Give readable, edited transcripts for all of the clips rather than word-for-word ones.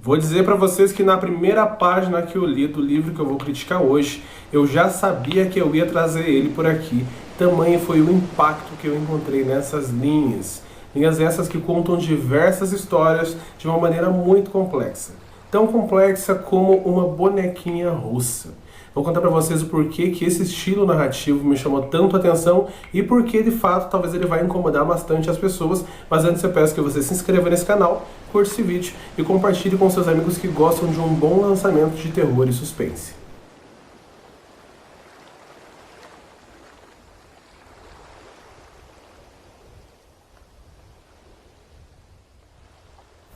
Vou dizer para vocês que na primeira página que eu li do livro que eu vou criticar hoje, eu já sabia que eu ia trazer ele por aqui. Tamanho foi o impacto que eu encontrei nessas linhas. Linhas essas que contam diversas histórias de uma maneira muito complexa. Tão complexa como uma bonequinha russa. Vou contar para vocês o porquê que esse estilo narrativo me chamou tanto a atenção e porque, de fato, talvez ele vai incomodar bastante as pessoas. Mas antes eu peço que você se inscreva nesse canal, curta esse vídeo e compartilhe com seus amigos que gostam de um bom lançamento de terror e suspense.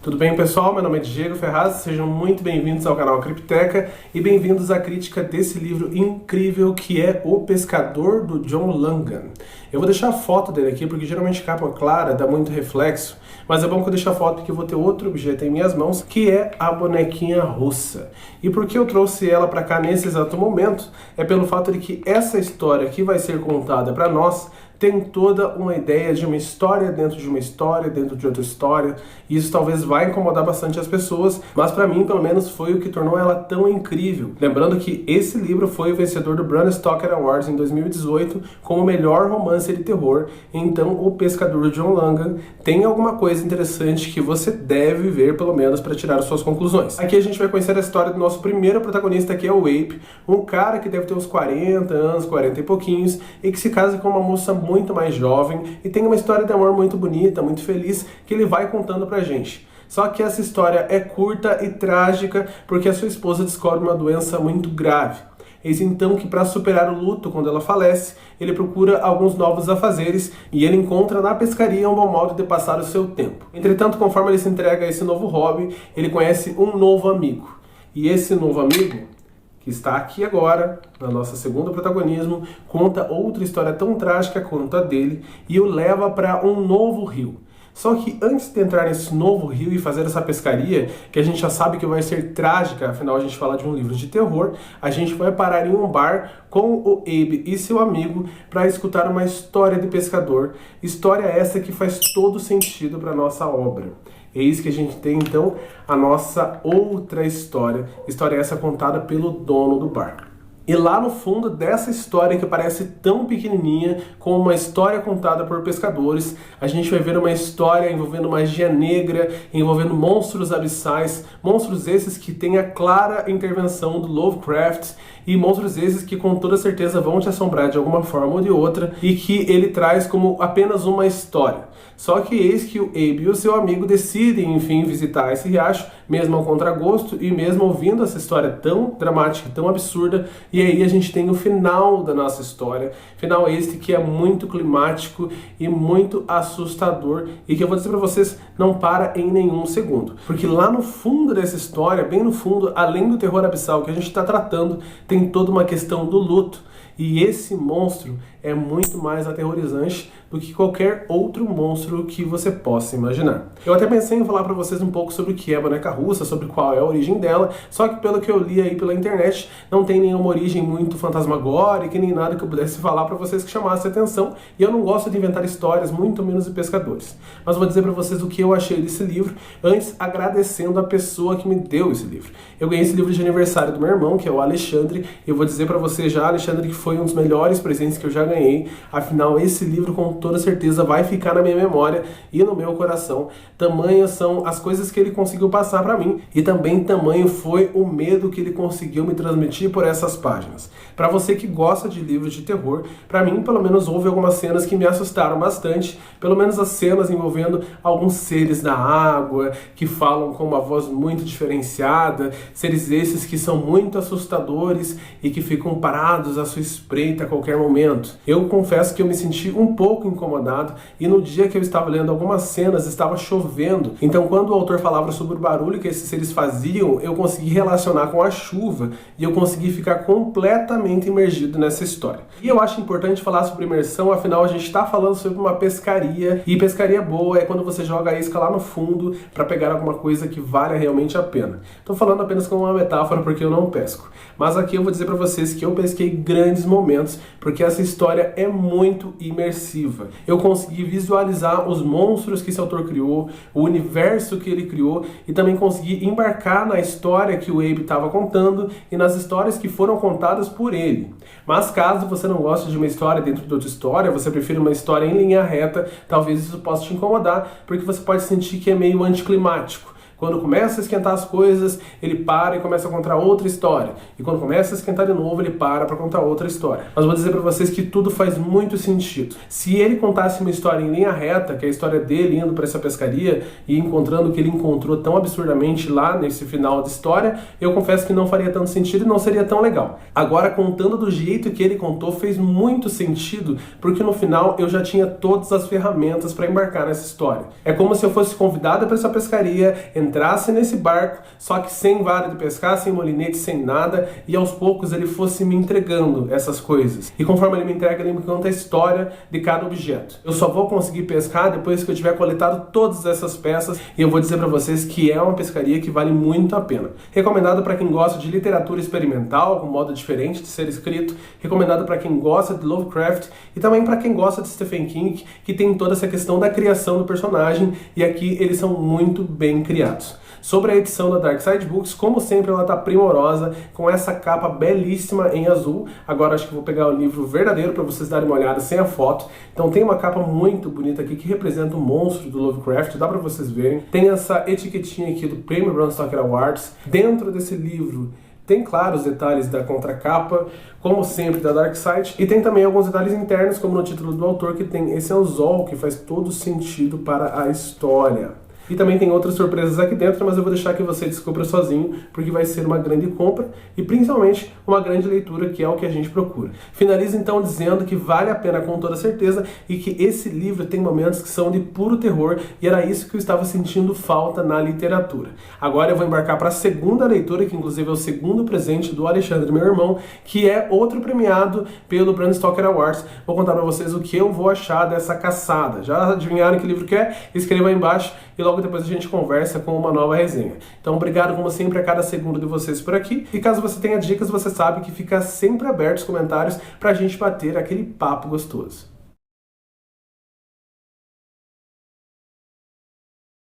Tudo bem, pessoal? Meu nome é Diego Ferraz, sejam muito bem-vindos ao canal Cripteca e bem-vindos à crítica desse livro incrível que é O Pescador, do John Langan. Eu vou deixar a foto dele aqui porque geralmente capa clara dá muito reflexo, mas é bom que eu deixe a foto porque eu vou ter outro objeto em minhas mãos, que é a bonequinha russa. E por que eu trouxe ela para cá nesse exato momento? É pelo fato de que essa história que vai ser contada para nós tem toda uma ideia de uma história dentro de uma história, dentro de outra história, e isso talvez vai incomodar bastante as pessoas, mas para mim, pelo menos, foi o que tornou ela tão incrível. Lembrando que esse livro foi o vencedor do Bram Stoker Awards em 2018 como o melhor romance de terror, então O Pescador de John Langan tem alguma coisa interessante que você deve ver, pelo menos, para tirar as suas conclusões. Aqui a gente vai conhecer a história do nosso primeiro protagonista, que é o Abe, um cara que deve ter uns 40 anos, 40 e pouquinhos, e que se casa com uma moça muito mais jovem e tem uma história de amor muito bonita, muito feliz, que ele vai contando pra gente. Só que essa história é curta e trágica porque a sua esposa descobre uma doença muito grave. Eis então que, para superar o luto quando ela falece, ele procura alguns novos afazeres e ele encontra na pescaria um bom modo de passar o seu tempo. Entretanto, conforme ele se entrega a esse novo hobby, ele conhece um novo amigo. E esse novo amigo, que está aqui agora, na nossa segunda protagonismo, conta outra história tão trágica quanto a dele e o leva para um novo rio. Só que antes de entrar nesse novo rio e fazer essa pescaria, que a gente já sabe que vai ser trágica, afinal a gente fala de um livro de terror, a gente vai parar em um bar com o Abe e seu amigo para escutar uma história de pescador, história essa que faz todo sentido para nossa obra. Eis que a gente tem então a nossa outra história, história essa contada pelo dono do bar. E lá no fundo dessa história que parece tão pequenininha, como uma história contada por pescadores, a gente vai ver uma história envolvendo magia negra, envolvendo monstros abissais, monstros esses que têm a clara intervenção do Lovecraft, e monstros esses que com toda certeza vão te assombrar de alguma forma ou de outra, e que ele traz como apenas uma história. Só que eis que o Abe e o seu amigo decidem, enfim, visitar esse riacho, mesmo ao contragosto e mesmo ouvindo essa história tão dramática, tão absurda, e aí a gente tem o final da nossa história, final este que é muito climático e muito assustador, e que eu vou dizer pra vocês, não para em nenhum segundo. Porque lá no fundo dessa história, bem no fundo, além do terror abissal que a gente está tratando, tem toda uma questão do luto. E esse monstro é muito mais aterrorizante do que qualquer outro monstro que você possa imaginar. Eu até pensei em falar pra vocês um pouco sobre o que é a boneca russa, sobre qual é a origem dela, só que pelo que eu li aí pela internet, não tem nenhuma origem muito fantasmagórica, nem nada que eu pudesse falar pra vocês que chamasse atenção, e eu não gosto de inventar histórias, muito menos de pescadores. Mas vou dizer pra vocês o que eu achei desse livro, antes agradecendo a pessoa que me deu esse livro. Eu ganhei esse livro de aniversário do meu irmão, que é o Alexandre, e eu vou dizer pra você já, Alexandre, que foi um dos melhores presentes que eu já ganhei. Afinal, esse livro com toda certeza vai ficar na minha memória e no meu coração. Tamanhas são as coisas que ele conseguiu passar pra mim e também tamanho foi o medo que ele conseguiu me transmitir por essas páginas. Pra você que gosta de livros de terror, pra mim pelo menos houve algumas cenas que me assustaram bastante, pelo menos as cenas envolvendo alguns seres da água que falam com uma voz muito diferenciada, seres esses que são muito assustadores e que ficam parados à sua espreita a qualquer momento. Eu confesso que eu me senti um pouco incomodado e no dia que eu estava lendo algumas cenas estava chovendo, então quando o autor falava sobre o barulho que esses seres faziam, eu consegui relacionar com a chuva e eu consegui ficar completamente imergido nessa história. E eu acho importante falar sobre imersão, afinal a gente está falando sobre uma pescaria, e pescaria boa é quando você joga a isca lá no fundo para pegar alguma coisa que valha realmente a pena. Estou falando apenas como uma metáfora porque eu não pesco, mas aqui eu vou dizer para vocês que eu pesquei grandes momentos, porque essa história história é muito imersiva. Eu consegui visualizar os monstros que esse autor criou, o universo que ele criou, e também consegui embarcar na história que o Abe estava contando e nas histórias que foram contadas por ele. Mas caso você não goste de uma história dentro de outra história, você prefere uma história em linha reta, talvez isso possa te incomodar, porque você pode sentir que é meio anticlimático. Quando começa a esquentar as coisas, ele para e começa a contar outra história. E quando começa a esquentar de novo, ele para contar outra história. Mas vou dizer pra vocês que tudo faz muito sentido. Se ele contasse uma história em linha reta, que é a história dele indo para essa pescaria e encontrando o que ele encontrou tão absurdamente lá nesse final de história, eu confesso que não faria tanto sentido e não seria tão legal. Agora, contando do jeito que ele contou, fez muito sentido, porque no final eu já tinha todas as ferramentas para embarcar nessa história. É como se eu fosse convidado para essa pescaria, entrasse nesse barco, só que sem vara de pescar, sem molinete, sem nada, e aos poucos ele fosse me entregando essas coisas. E conforme ele me entrega, ele me conta a história de cada objeto. Eu só vou conseguir pescar depois que eu tiver coletado todas essas peças, e eu vou dizer para vocês que é uma pescaria que vale muito a pena. Recomendado para quem gosta de literatura experimental, com modo diferente de ser escrito, recomendado para quem gosta de Lovecraft, e também para quem gosta de Stephen King, que tem toda essa questão da criação do personagem, e aqui eles são muito bem criados. Sobre a edição da Dark Side Books, como sempre ela está primorosa, com essa capa belíssima em azul. Agora acho que vou pegar o livro verdadeiro para vocês darem uma olhada sem a foto. Então tem uma capa muito bonita aqui que representa o monstro do Lovecraft, dá para vocês verem. Tem essa etiquetinha aqui do Prêmio Bram Stoker Awards. Dentro desse livro tem, claro, os detalhes da contracapa, como sempre, da Dark Side. E tem também alguns detalhes internos, como no título do autor, que tem esse anzol, que faz todo sentido para a história. E também tem outras surpresas aqui dentro, mas eu vou deixar que você descubra sozinho, porque vai ser uma grande compra e principalmente uma grande leitura, que é o que a gente procura. Finalizo então dizendo que vale a pena com toda certeza e que esse livro tem momentos que são de puro terror e era isso que eu estava sentindo falta na literatura. Agora eu vou embarcar para a segunda leitura, que inclusive é o segundo presente do Alexandre, meu irmão, que é outro premiado pelo Bram Stoker Awards. Vou contar para vocês o que eu vou achar dessa caçada. Já adivinharam que livro que é? Escreva aí embaixo e logo depois a gente conversa com uma nova resenha. Então obrigado como sempre a cada segundo de vocês por aqui, e caso você tenha dicas, você sabe que fica sempre aberto os comentários pra gente bater aquele papo gostoso.